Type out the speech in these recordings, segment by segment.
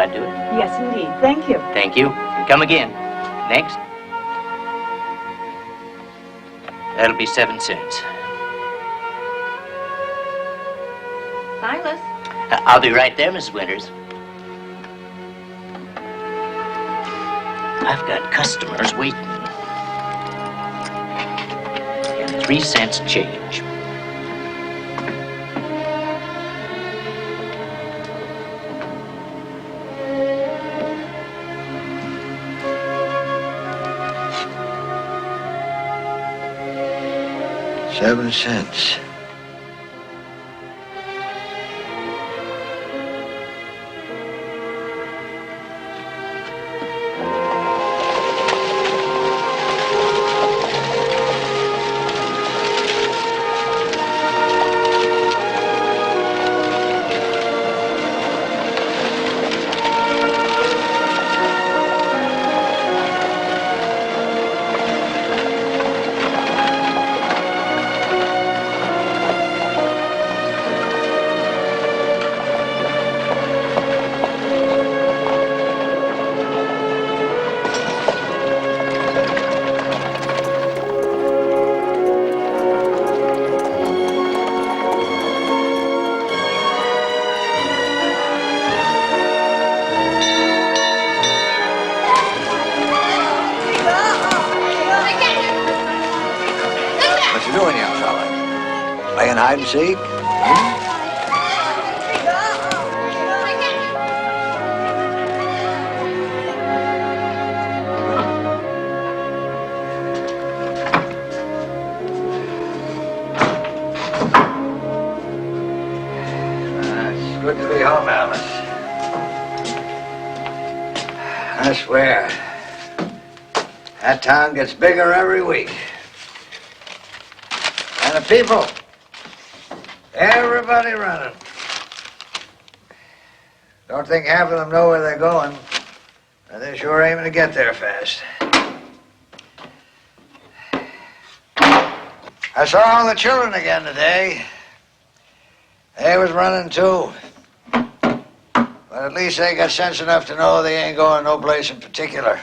that do it? Yes, indeed. Thank you. Thank you. Come again. Next. That'll be 7 cents. Silas. I'll be right there, Mrs. Winters. I've got customers waiting. And 3 cents change. $7. Hide and seek? It's good to be home, Alice. I swear, that town gets bigger every week. And the people, everybody running. Don't think half of them know where they're going. And they're sure aiming to get there fast. I saw all the children again today. They was running too. But at least they got sense enough to know they ain't going no place in particular.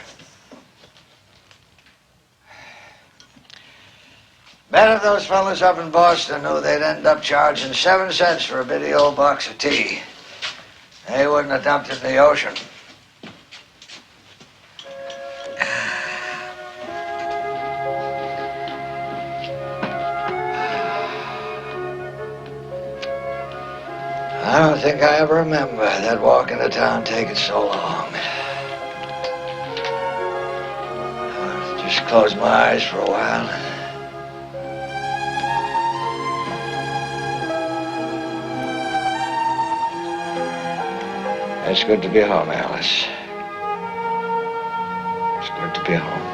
Bet if those fellas up in Boston knew they'd end up charging 7 cents for a bitty old box of tea, they wouldn't have dumped it in the ocean. I don't think I ever remember that walk into town taking so long. I'll just close my eyes for a while. It's good to be home, Alice. It's good to be home.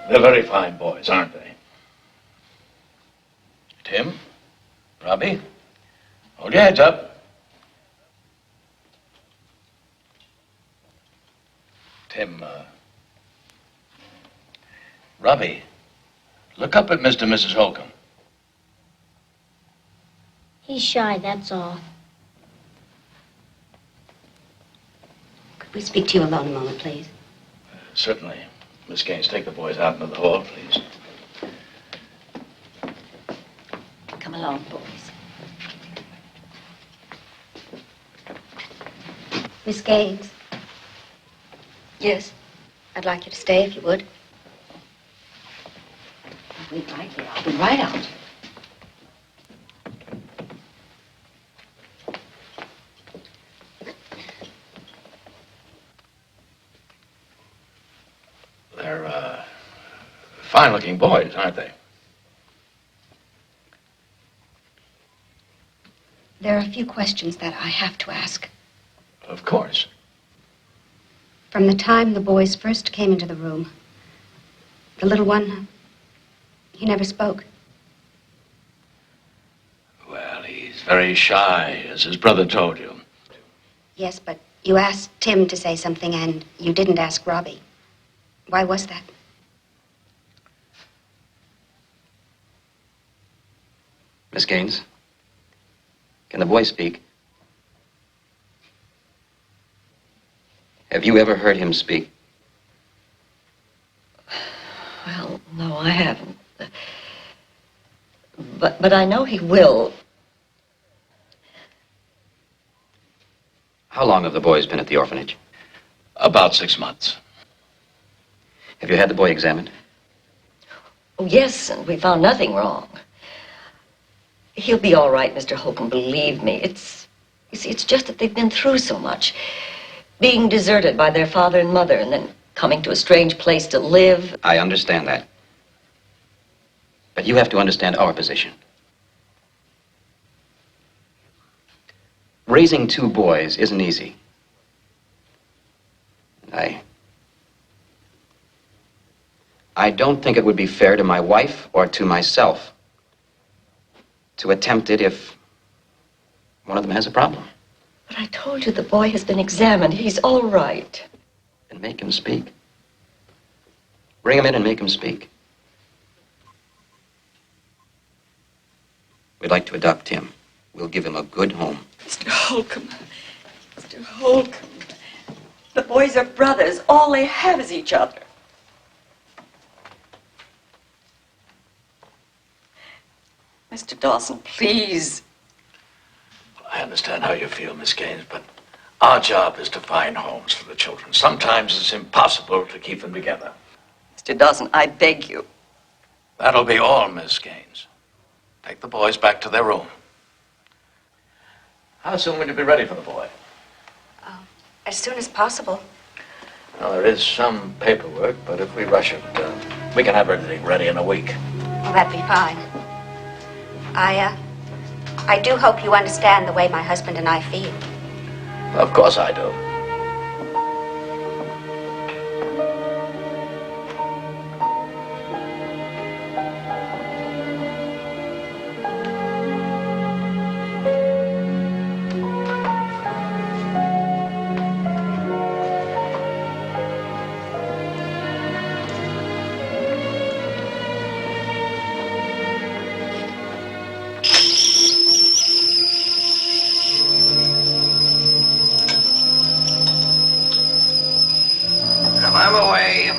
They're very fine boys, aren't they? Tim? Robbie? Hold your heads up. Tim, Robbie, look up at Mr. and Mrs. Holcomb. He's shy, that's all. Could we speak to you alone a moment, please? Certainly. Miss Gaines, take the boys out into the hall, please. Come along, boys. Miss Gaines. Yes? I'd like you to stay if you would. Wait right here. I'll be right out. They're, fine-looking boys, aren't they? There are a few questions that I have to ask. Of course. From the time the boys first came into the room, the little one, he never spoke. Well, he's very shy, as his brother told you. Yes, but you asked Tim to say something and you didn't ask Robbie. Why was that? Miss Gaines, can the boy speak? Have you ever heard him speak? Well, no, I haven't. But I know he will. How long have the boys been at the orphanage? About 6 months. Have you had the boy examined? Oh, yes, and we found nothing wrong. He'll be all right, Mr. Holcomb, believe me. You see, it's just that they've been through so much. Being deserted by their father and mother, and then coming to a strange place to live. I understand that. But you have to understand our position. Raising 2 boys isn't easy. I don't think it would be fair to my wife or to myself to attempt it if one of them has a problem. But I told you the boy has been examined. He's all right. And make him speak. Bring him in and make him speak. We'd like to adopt him. We'll give him a good home. Mr. Holcomb. Mr. Holcomb. The boys are brothers. All they have is each other. Mr. Dawson, please. I understand how you feel, Miss Gaines, but our job is to find homes for the children. Sometimes it's impossible to keep them together. Mr. Dawson, I beg you. That'll be all, Miss Gaines. Take the boys back to their room. How soon will you be ready for the boy? As soon as possible. Well, there is some paperwork, but if we rush it, we can have everything ready in a week. Well, that'd be fine. I do hope you understand the way my husband and I feel. Of course I do. I'm away.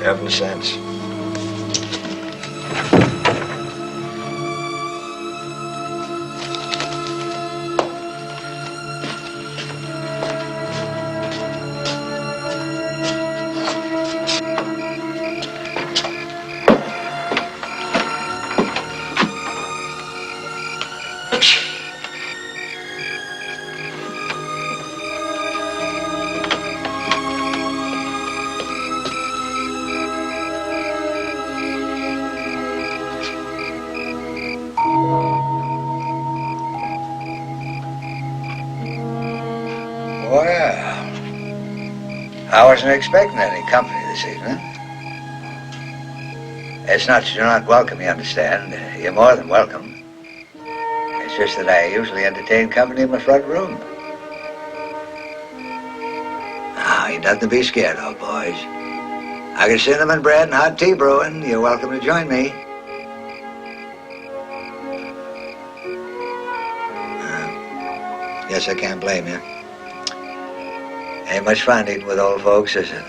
$0.07. Well, I wasn't expecting any company this evening. It's not that you're not welcome, you understand. You're more than welcome. It's just that I usually entertain company in my front room. Now, ain't nothing to be scared of, boys. I got cinnamon bread and hot tea brewing. You're welcome to join me. Guess I can't blame you. Ain't much fun eating with old folks, is it?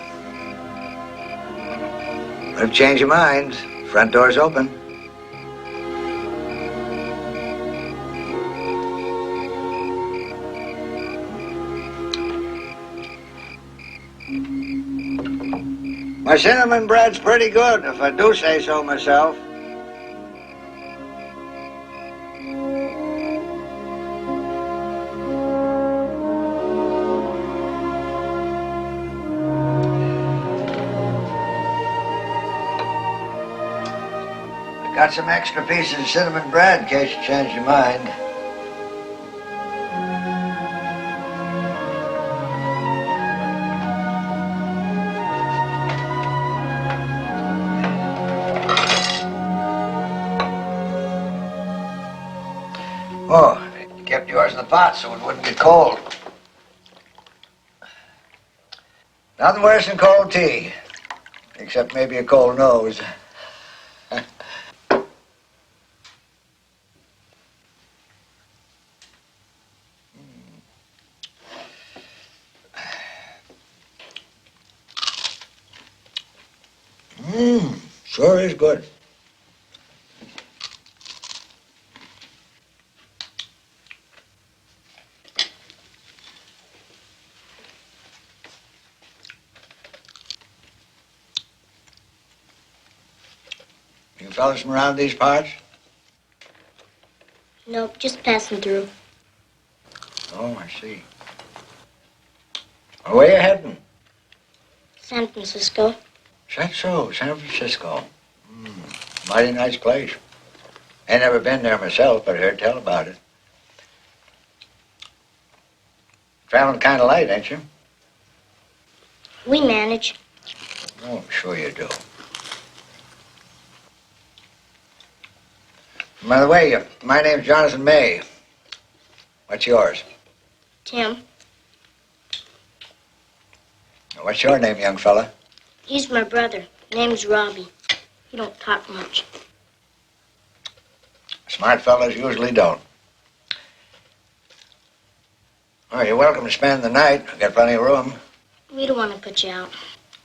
But if you change your mind, front door's open. My cinnamon bread's pretty good, if I do say so myself. Got some extra pieces of cinnamon bread in case you change your mind. Oh, you kept yours in the pot so it wouldn't get cold. Nothing worse than cold tea, except maybe a cold nose. Sure is good. You fellas from around these parts? Nope, just passing through. Oh, I see. Well, where you heading? San Francisco. Is that so? San Francisco. Mighty nice place. Ain't never been there myself, but I heard tell about it. Traveling kind of light, ain't you? We manage. Oh, sure you do. By the way, my name's Jonathan May. What's yours? Tim, What's your name, young fella? he's my brother. Name's Robbie. He don't talk much. Smart fellas usually don't. Oh, you're welcome to spend the night. I've got plenty of room. We don't want to put you out.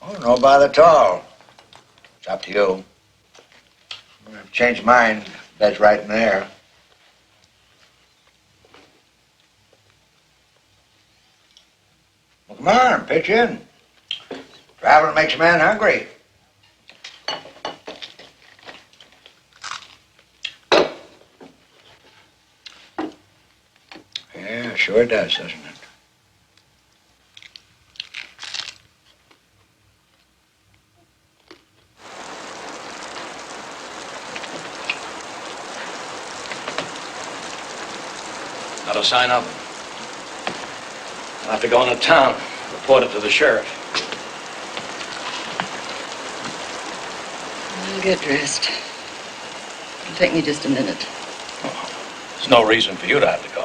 Oh, no bother at all. It's up to you. If you change your mind, bed's right in there. Well, come on, pitch in. Traveling makes a man hungry. Yeah, sure does, doesn't it? Not a sign of him. I'll have to go into town, report it to the sheriff. I'll get dressed. It'll take me just a minute. There's no reason for you to have to go.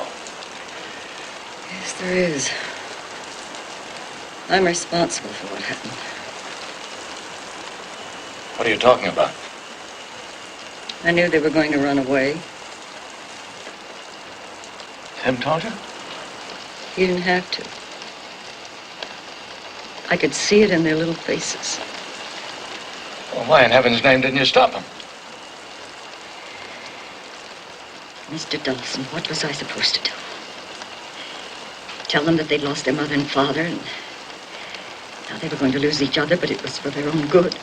Yes, there is. I'm responsible for what happened. What are you talking about? I knew they were going to run away. Tim told you? You didn't have to. I could see it in their little faces. Well, why in heaven's name didn't you stop him? Mr. Dawson, what was I supposed to do? Tell them that they'd lost their mother and father, and now they were going to lose each other, but it was for their own good.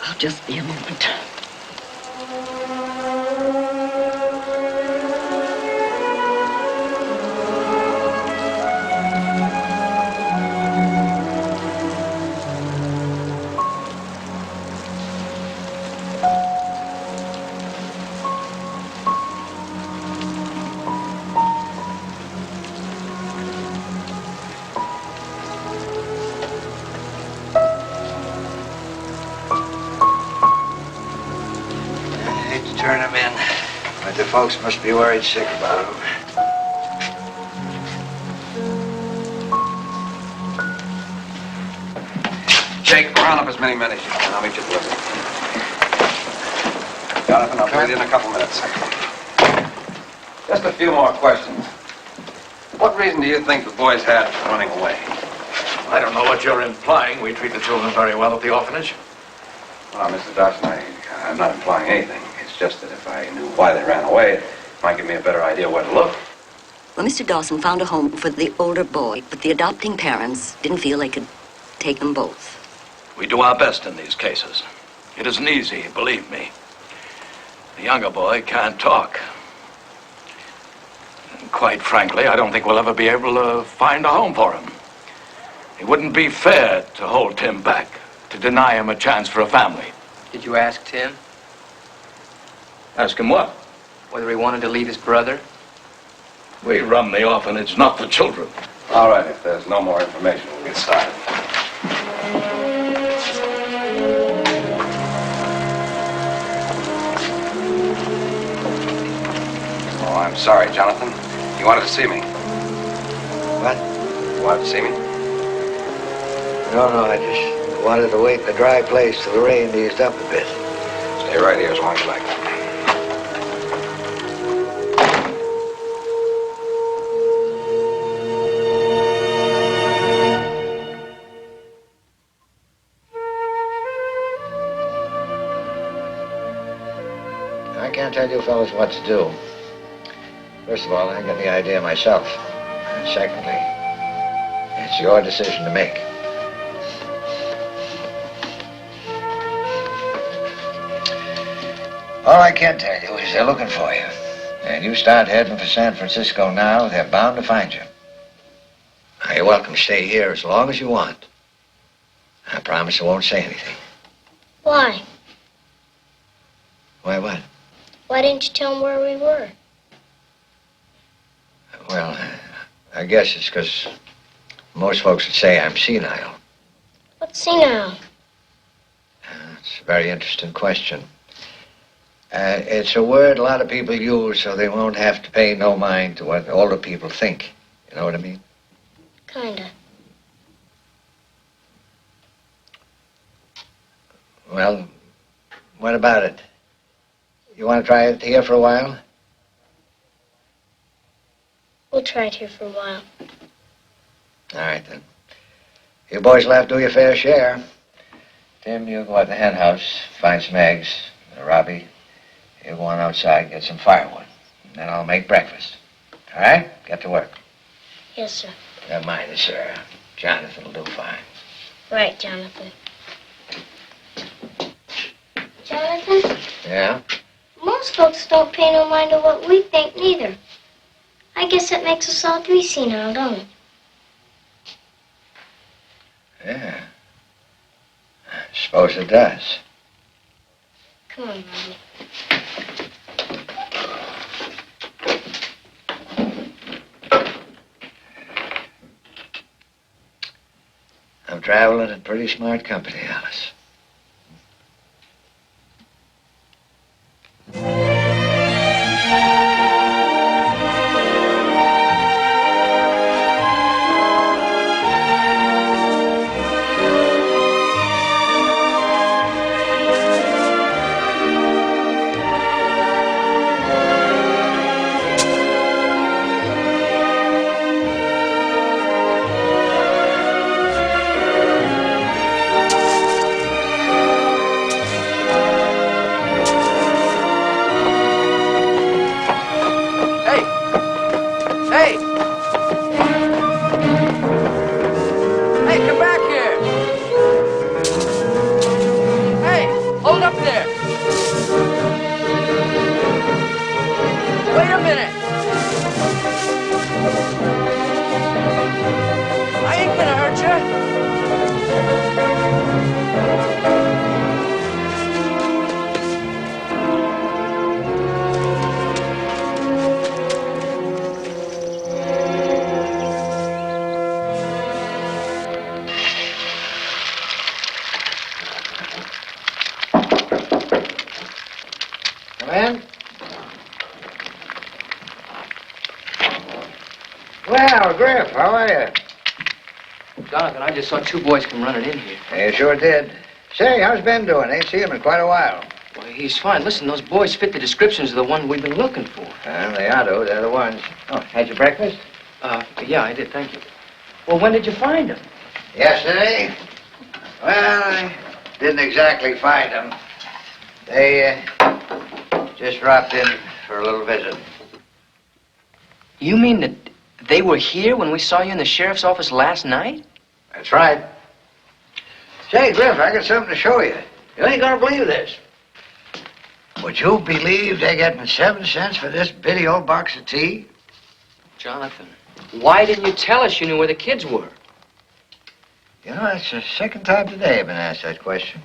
I'll just be a moment. Turn him in. But the folks must be worried sick about him. Jake, round up as many men as you can. I'll meet you at the lift. Jonathan, I'll be with you in a couple minutes. Just a few more questions. What reason do you think the boys had for running away? I don't know what you're implying. We treat the children very well at the orphanage. Well, Mr. Dawson, I'm not implying anything. It's just that if I knew why they ran away, it might give me a better idea where to look. Well, Mr. Dawson found a home for the older boy, but the adopting parents didn't feel they could take them both. We do our best in these cases. It isn't easy, believe me. The younger boy can't talk. And quite frankly, I don't think we'll ever be able to find a home for him. It wouldn't be fair to hold Tim back. to deny him a chance for a family. Did you ask Tim Ask him what? whether he wanted to leave his brother? We run the orphanage, not the children. All right, if there's no more information, we'll get started. Oh, I'm sorry, Jonathan. You wanted to see me. What? You wanted to see me? No, I just wanted to wait in a dry place till the rain eased up a bit. Stay right here as long as you like. I can't tell you fellas what to do. First of all, I got the idea myself. And secondly, it's your decision to make. All I can tell you is they're looking for you. And you start heading for San Francisco now, they're bound to find you. Now, you're welcome to stay here as long as you want. I promise I won't say anything. Why? Why, what? Why didn't you tell him where we were? Well, I guess it's because most folks would say I'm senile. What's senile? It's a very interesting question. It's a word a lot of people use so they won't have to pay no mind to what older people think. You know what I mean? Kinda. Well, what about it? You want to try it here for a while? We'll try it here for a while. All right, then. You boys will have to do your fair share. Tim, you go out to the hen house, find some eggs. Robbie, you go on outside, get some firewood. And then I'll make breakfast. All right? Get to work. Yes, sir. Never mind the sir. Jonathan will do fine. Right, Jonathan. Jonathan, Yeah? most folks don't pay no mind to what we think, neither. I guess that makes us all three senile, don't it? Yeah. I suppose it does. Come on, Robbie. I'm traveling in pretty smart company, Alice. Well, Griff, how are you? Jonathan, I just saw two boys come running in here. You sure did. Say, how's Ben doing? Ain't seen him in quite a while. Well, he's fine. Listen, those boys fit the descriptions of the one we've been looking for. Well, they ought to. They're the ones. Oh, had your breakfast? Yeah, I did, thank you. Well, when did you find them? Yesterday. Well, I didn't exactly find them. They, just dropped in for a little visit. You mean that they were here when we saw you in the sheriff's office last night? That's right. Say, Griff, I got something to show you. You ain't gonna believe this. Would you believe they're getting 7 cents for this bitty old box of tea? Jonathan, why didn't you tell us you knew where the kids were? You know, it's the second time today I've been asked that question.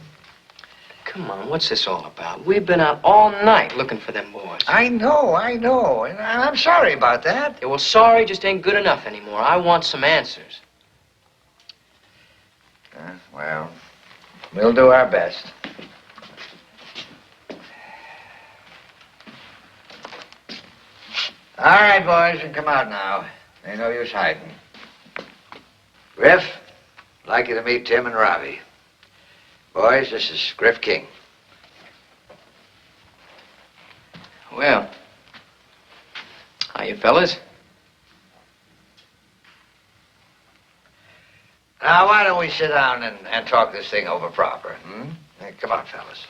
Come on, what's this all about? We've been out all night looking for them boys. I know. And I'm sorry about that. Yeah, well, sorry just ain't good enough anymore. I want some answers. Well, we'll do our best. All right, boys, you can come out now. Ain't no use hiding. Griff, I'd like you to meet Tim and Robbie. Boys, this is Griff King. Well, how you fellas? Now, why don't we sit down and talk this thing over proper, Hey, come on, fellas.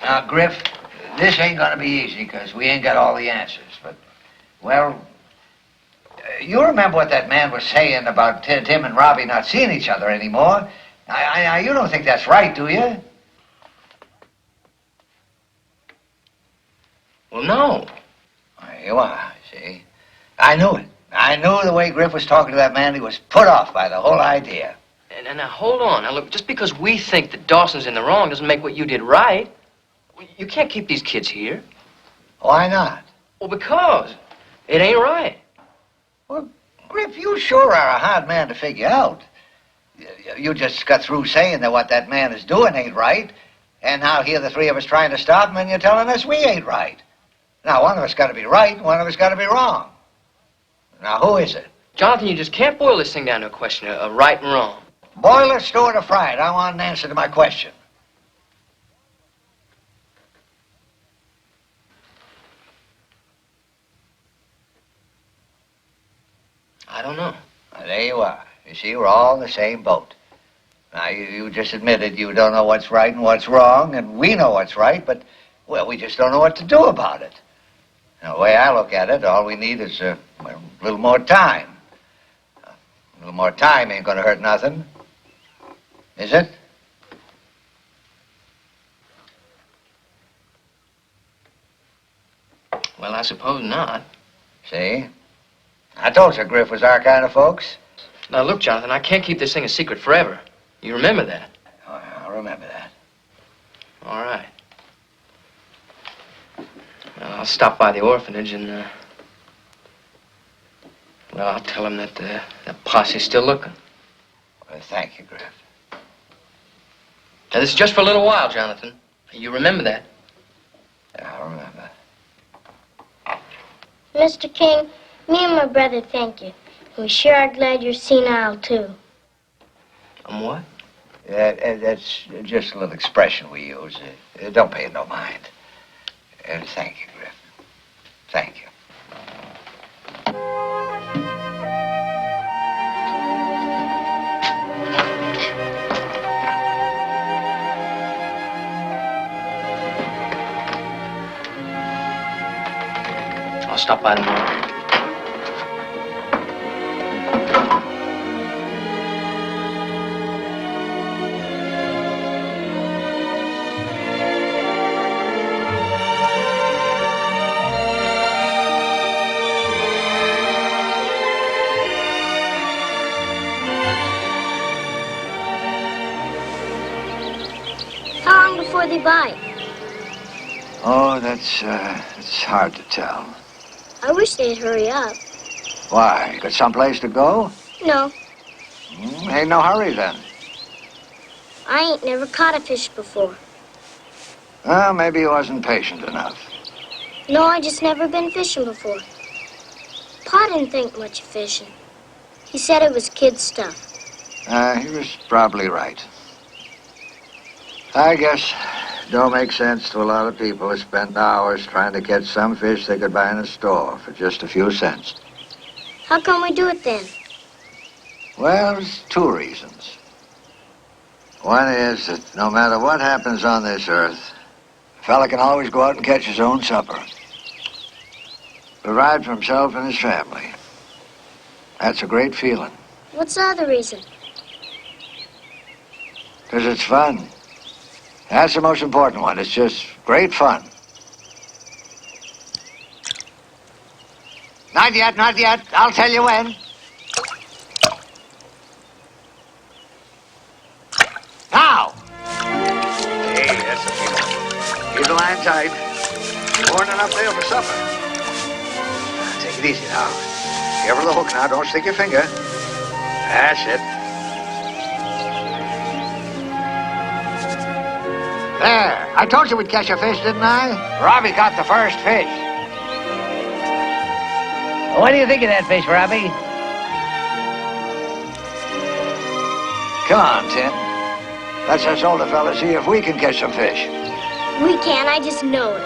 Now, Griff, this ain't gonna be easy, because we ain't got all the answers, but, well, you remember what that man was saying about Tim and Robbie not seeing each other anymore? You don't think that's right, do you? Well, no. There you are, see? I knew it. I knew the way Griff was talking to that man, he was put off by the whole idea. And now, hold on. Now, look, just because we think that Dawson's in the wrong doesn't make what you did right. You can't keep these kids here. Why not? Well, because it ain't right. Well, Griff, you sure are a hard man to figure out. You just got through saying that what that man is doing ain't right, and now here the three of us trying to stop him, and you're telling us we ain't right. Now, one of us got to be right, and one of us got to be wrong. Now, who is it? Jonathan, you just can't boil this thing down to a question of right and wrong. Boil it, stew it, or fry it. I want an answer to my question. I don't know. Now, there you are. You see, we're all in the same boat. Now, you just admitted you don't know what's right and what's wrong, and we know what's right, but, well, we just don't know what to do about it. Now, the way I look at it, all we need is a little more time. A little more time ain't gonna hurt nothing. Is it? Well, I suppose not. See? I told you Griff was our kind of folks. Now, look, Jonathan, I can't keep this thing a secret forever. You remember that? Oh, I'll remember that. All right. Well, I'll stop by the orphanage and, well, I'll tell them that the posse's still looking. Well, thank you, Griff. Now, this is just for a little while, Jonathan. You remember that? Yeah, I'll remember. Mr. King, me and my brother thank you. We sure are glad you're senile, too. What? Yeah, that's just a little expression we use. Don't pay it no mind. Thank you, Griff. Thank you. I'll stop by tomorrow. How long before they bite? Oh, that's hard to tell. I wish they'd hurry up. Why? You got someplace to go? No, Ain't no hurry then. I ain't never caught a fish before. Well, maybe you wasn't patient enough. No, I just never been fishing before. Pa didn't think much of fishing. He said it was kid stuff. He was probably right. I guess it don't make sense to a lot of people to spend hours trying to catch some fish they could buy in a store for just a few cents. How come we do it then? Well, there's two reasons. One is that no matter what happens on this earth, a fella can always go out and catch his own supper. Provide for himself and his family. That's a great feeling. What's the other reason? 'Cause it's fun. That's the most important one. It's just great fun. Not yet, not yet. I'll tell you when. Now! Hey, that's a few. Keep the line tight. More than enough there for supper. Take it easy now. Careful the hook now. Don't stick your finger. That's it. There. I told you we'd catch a fish, didn't I? Robbie caught the first fish. What do you think of that fish, Robbie? Come on, Tim. Let's us older fellas see if we can catch some fish. We can, I just know it.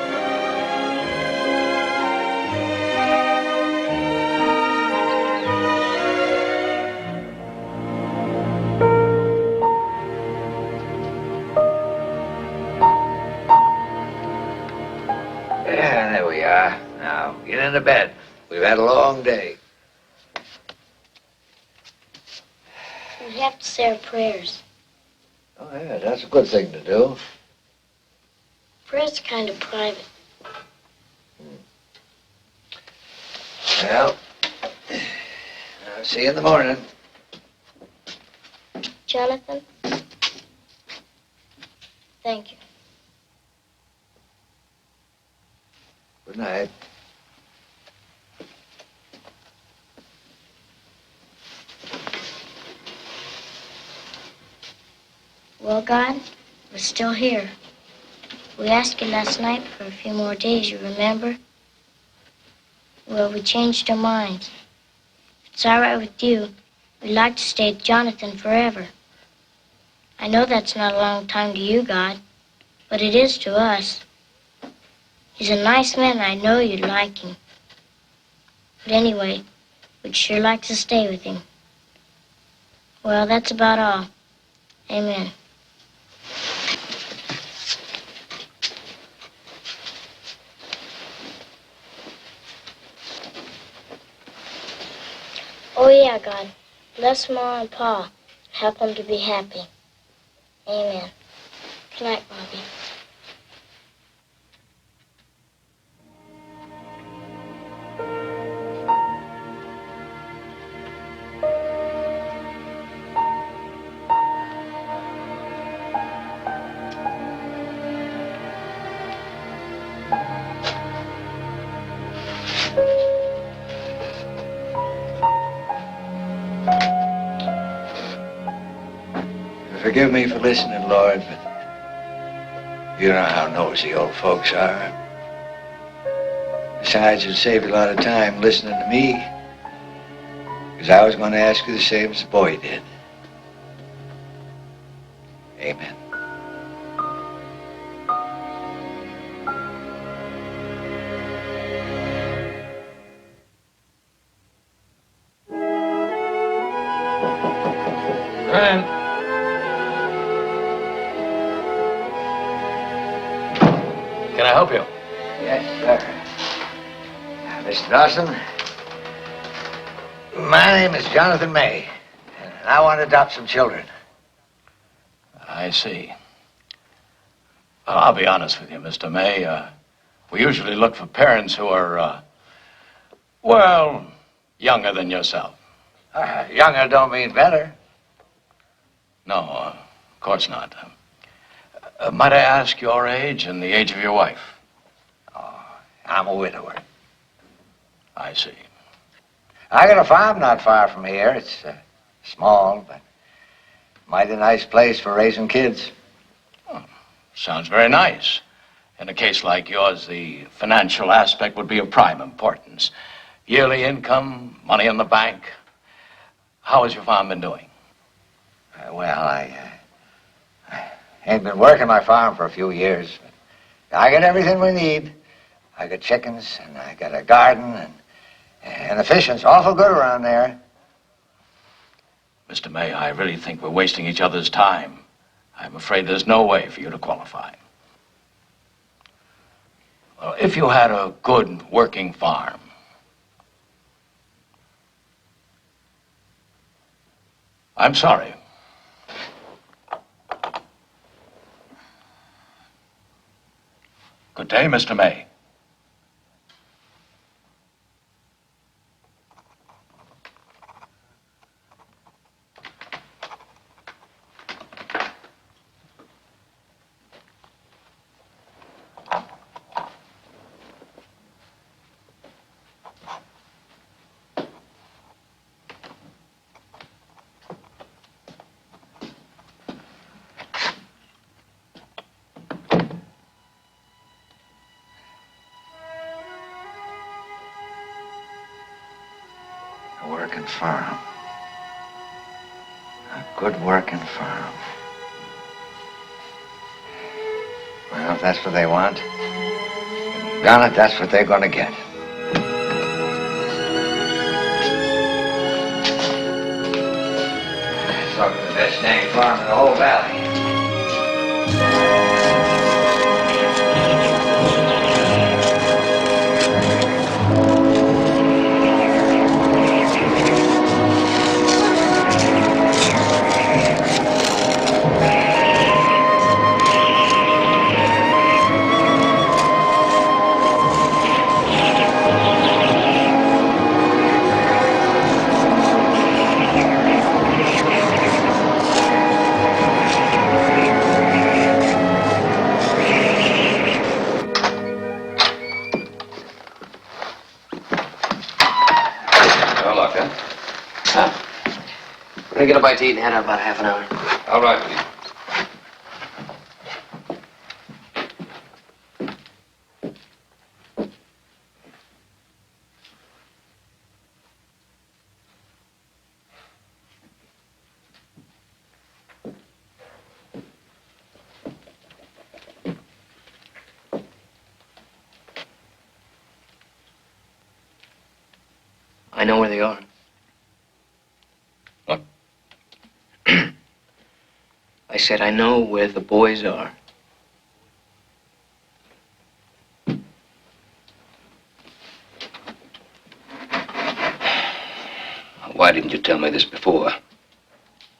Yeah, there we are. Now, get into bed. We've had a long day. We have to say our prayers. Oh, yeah, that's a good thing to do. Prayers are kind of private. Well, I'll see you in the morning. Jonathan, thank you. Good night. Well, God, we're still here. We asked you last night for a few more days, you remember? Well, we changed our minds. If it's all right with you, we'd like to stay with Jonathan forever. I know that's not a long time to you, God, but it is to us. He's a nice man, and I know you'd like him. But anyway, we'd sure like to stay with him. Well, that's about all. Amen. Oh, yeah, God. Bless Ma and Pa. Help them to be happy. Amen. Good night, Bobby. Forgive me for listening, Lord, but you know how nosy old folks are. Besides, it'd save you a lot of time listening to me, because I was going to ask you the same as the boy did. Amen. Can I help you? Yes, sir. Mr. Dawson, my name is Jonathan May, and I want to adopt some children. I see. Well, I'll be honest with you, Mr. May. We usually look for parents who are, well, younger than yourself. Younger don't mean better. No, of course not. Might I ask your age and the age of your wife? Oh, I'm a widower. I see. I got a farm not far from here. It's small, but mighty nice place for raising kids. Oh, sounds very nice. In a case like yours, the financial aspect would be of prime importance. Yearly income, money in the bank. How has your farm been doing? Well, I ain't been working my farm for a few years. But I got everything we need. I got chickens, and I got a garden, and the fishing's awful good around there. Mr. May, I really think we're wasting each other's time. I'm afraid there's no way for you to qualify. Well, if you had a good working farm, I'm sorry. Good day, Mr. May. working farm. A good working farm. Well, if that's what they want, Janet, that's what they're gonna get. Talking the best dang farm in the whole valley. No luck, huh? We're gonna get a bite to eat and head out about half an hour. All right with you. I know where they are. What? I said I know where the boys are. Why didn't you tell me this before?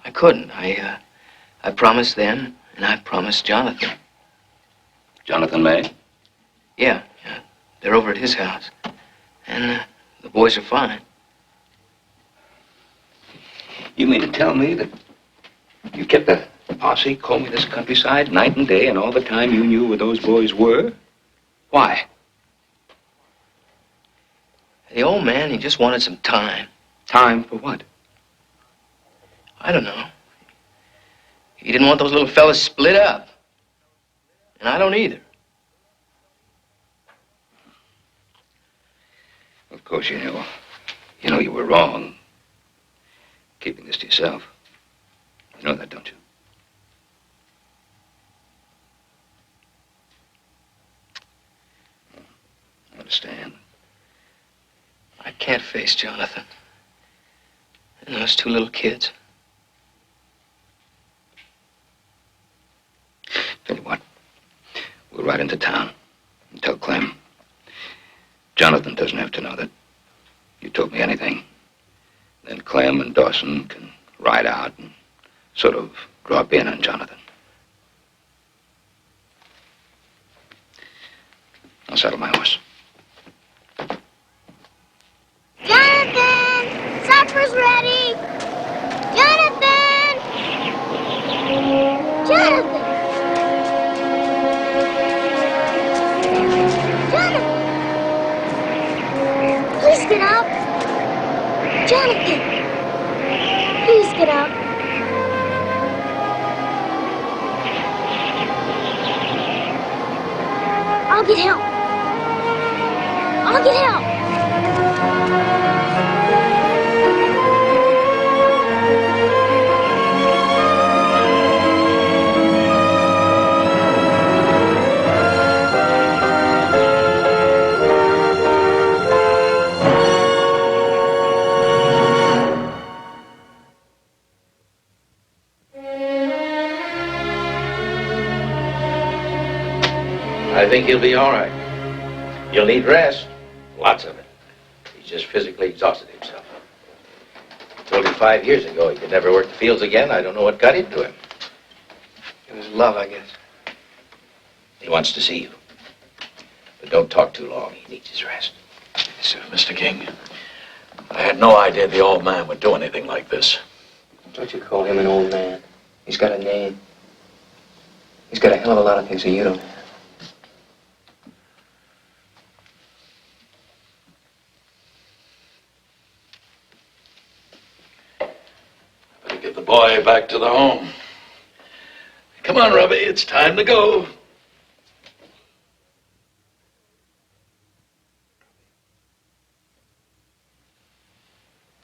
I couldn't. I promised them, and I promised Jonathan. Jonathan May? Yeah. They're over at his house. And the boys are fine. You mean to tell me that you kept a posse combing this countryside night and day, and all the time you knew where those boys were? Why? The old man, he just wanted some time. Time for what? I don't know. He didn't want those little fellas split up. And I don't either. Of course, you know you were wrong keeping this to yourself. You know that, don't you? I understand. I can't face Jonathan. And those two little kids. Tell you what, we'll ride into town and tell Clem. Jonathan doesn't have to know that you told me anything. Then Clem and Dawson can ride out and sort of drop in on Jonathan. I'll saddle my horse. Jonathan! Supper's ready! Jonathan! Jonathan! Jonathan! Please get up! Jonathan! Please get up! I'll get help! I'll get help! I think he'll be all right. He'll need rest. Lots of it. He's just physically exhausted himself. I told him 5 years ago he could never work the fields again. I don't know what got into him. It was love, I guess. He wants to see you. But don't talk too long. He needs his rest. Sir, Mr. King, I had no idea the old man would do anything like this. Don't you call him an old man. He's got a name. He's got a hell of a lot of things that you don't have. Better get the boy back to the home. Come on, Robbie, it's time to go.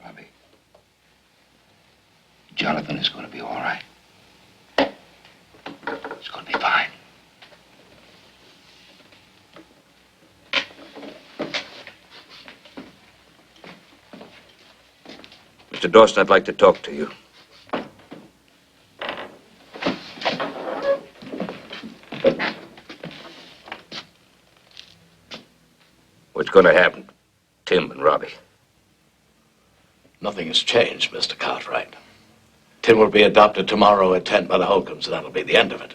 Robbie. Jonathan is going to be all right. It's going to be fine. Mr. Dawson, I'd like to talk to you. What's going to happen to Tim and Robbie? Nothing has changed, Mr. Cartwright. Tim will be adopted tomorrow at 10 by the Holcombs, and that'll be the end of it.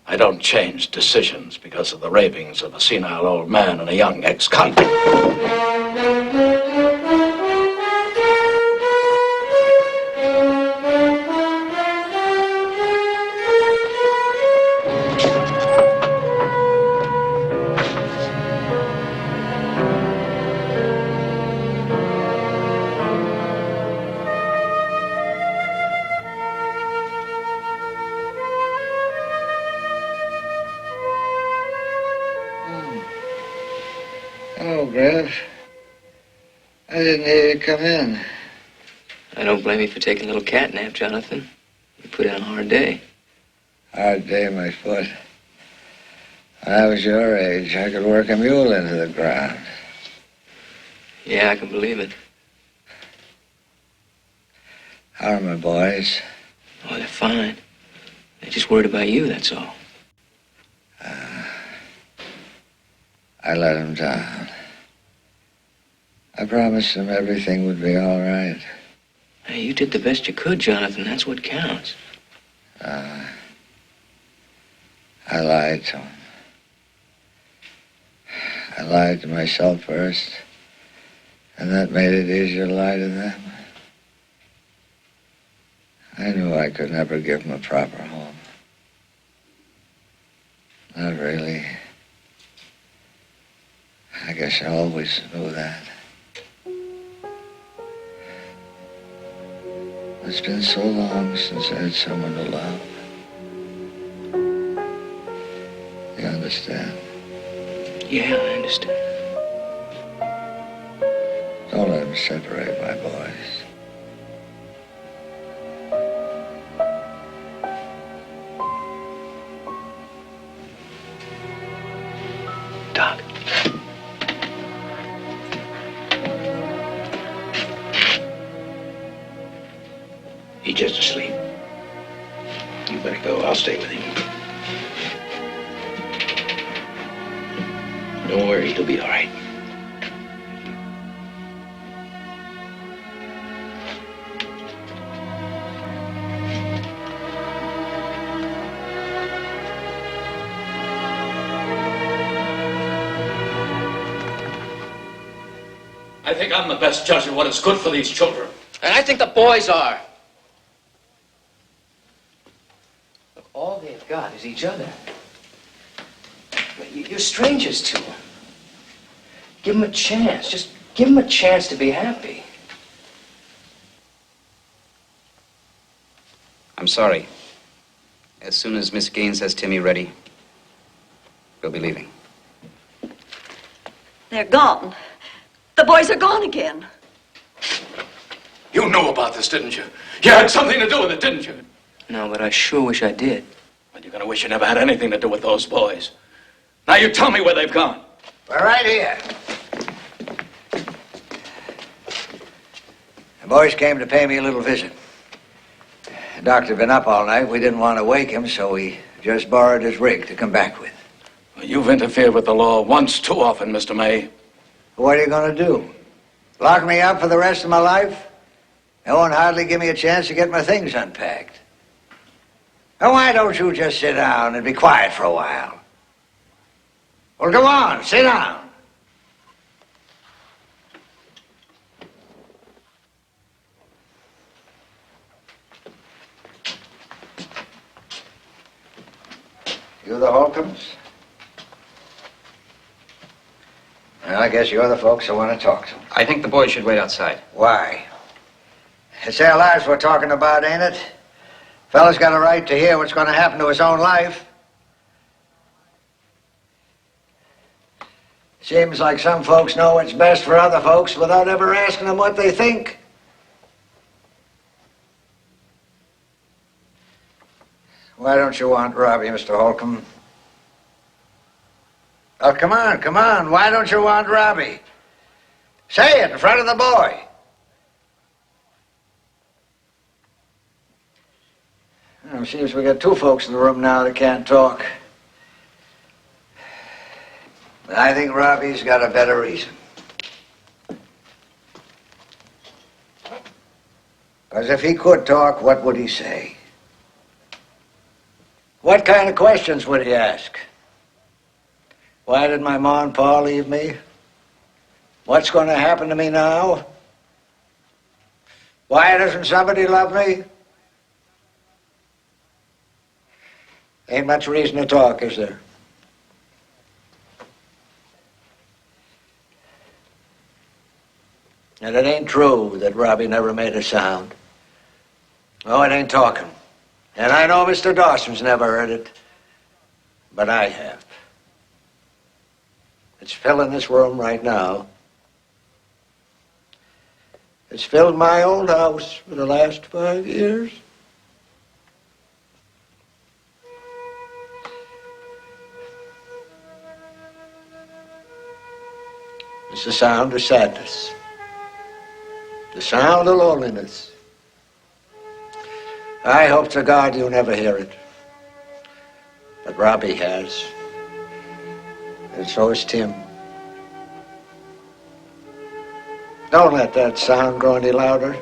I don't change decisions because of the ravings of a senile old man and a young ex-convict. Hello, Griff. I didn't hear you come in. I don't blame you for taking a little cat nap, Jonathan. You put in a hard day. Hard day, my foot. When I was your age, I could work a mule into the ground. Yeah, I can believe it. How are my boys? Oh, they're fine. They're just worried about you, that's all. I let them down. I promised them everything would be all right. Hey, you did the best you could, Jonathan. That's what counts. I lied to them. I lied to myself first, and that made it easier to lie to them. I knew I could never give them a proper home. Not really. I guess I always knew that. It's been so long since I had someone to love. You understand? Yeah, I understand. Don't let them separate my boys. Doc. He's just asleep. You better go. I'll stay with him. Don't worry, he'll be all right. I think I'm the best judge of what is good for these children. And I think the boys are. Look, all they've got is each other. You're strangers to them. Give them a chance. Just give them a chance to be happy. I'm sorry. As soon as Miss Gaines has Timmy ready, we'll be leaving. They're gone. The boys are gone again. You knew about this, didn't you? You had something to do with it, didn't you? No, but I sure wish I did. Well, you're gonna wish you never had anything to do with those boys. Now you tell me where they've gone. We're right here. The boys came to pay me a little visit. The doctor had been up all night. We didn't want to wake him, so we just borrowed his rig to come back with. Well, you've interfered with the law once too often, Mr. May. What are you going to do? Lock me up for the rest of my life? They won't hardly give me a chance to get my things unpacked. Now, why don't you just sit down and be quiet for a while? Well, go on, sit down. You the Holcombs? Well, I guess you're the folks I want to talk to. I think the boys should wait outside. Why? It's their lives we're talking about, ain't it? Fella's got a right to hear what's going to happen to his own life. Seems like some folks know what's best for other folks without ever asking them what they think. Why don't you want Robbie, Mr. Holcomb? Oh, come on, come on. Why don't you want Robbie? Say it in front of the boy. Well, it seems we got two folks in the room now that can't talk. But I think Robbie's got a better reason. Because if he could talk, what would he say? What kind of questions would he ask? Why did my ma and pa leave me? What's going to happen to me now? Why doesn't somebody love me? Ain't much reason to talk, is there? And it ain't true that Robbie never made a sound. Oh, it ain't talking. And I know Mr. Dawson's never heard it, but I have. It's filling this room right now. It's filled my old house for the last 5 years. It's the sound of sadness. The sound of loneliness. I hope to God you never hear it. But Robbie has. And so is Tim. Don't let that sound grow any louder.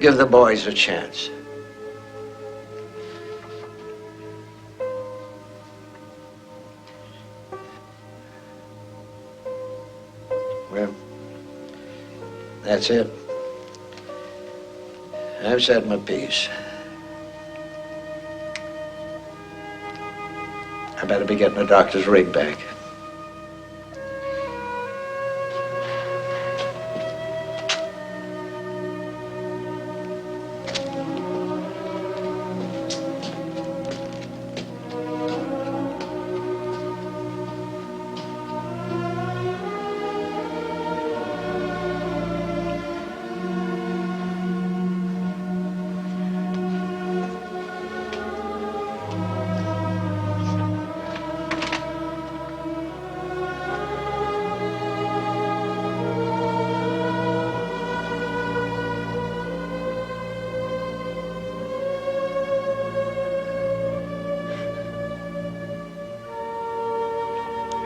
Give the boys a chance. Well, that's it. I've said my piece. I better be getting the doctor's rig back.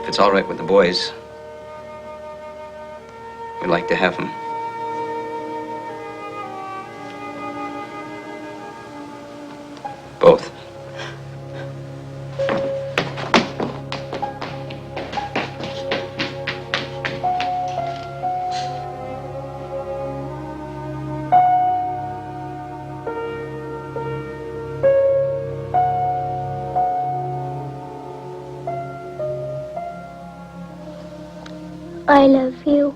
If it's all right with the boys, we'd like to have him. Both. I love you.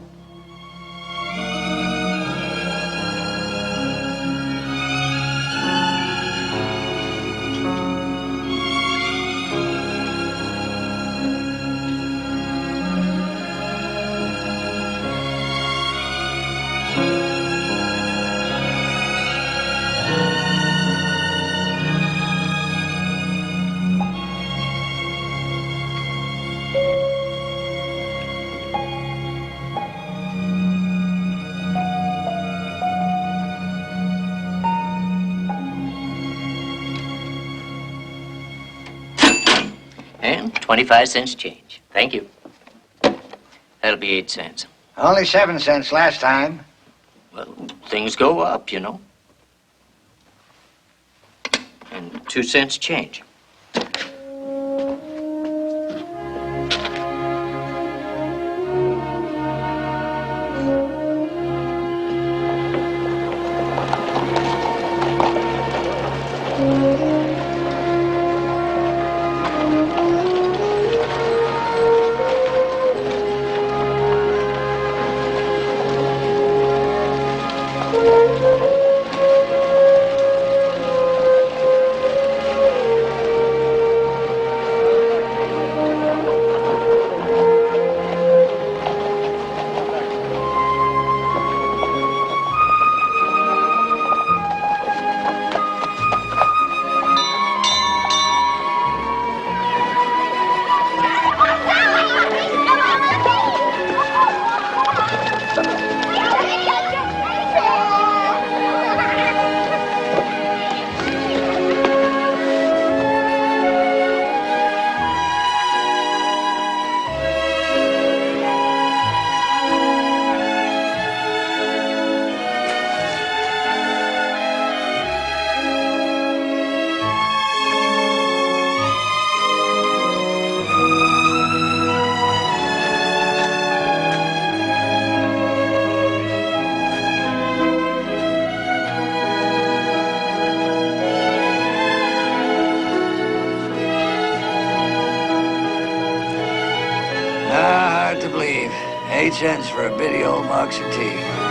And 25 cents change. Thank you. That'll be 8 cents. Only 7 cents last time. Well, things go up, you know. And 2 cents change. leave. 8 cents for a bitty old box of tea.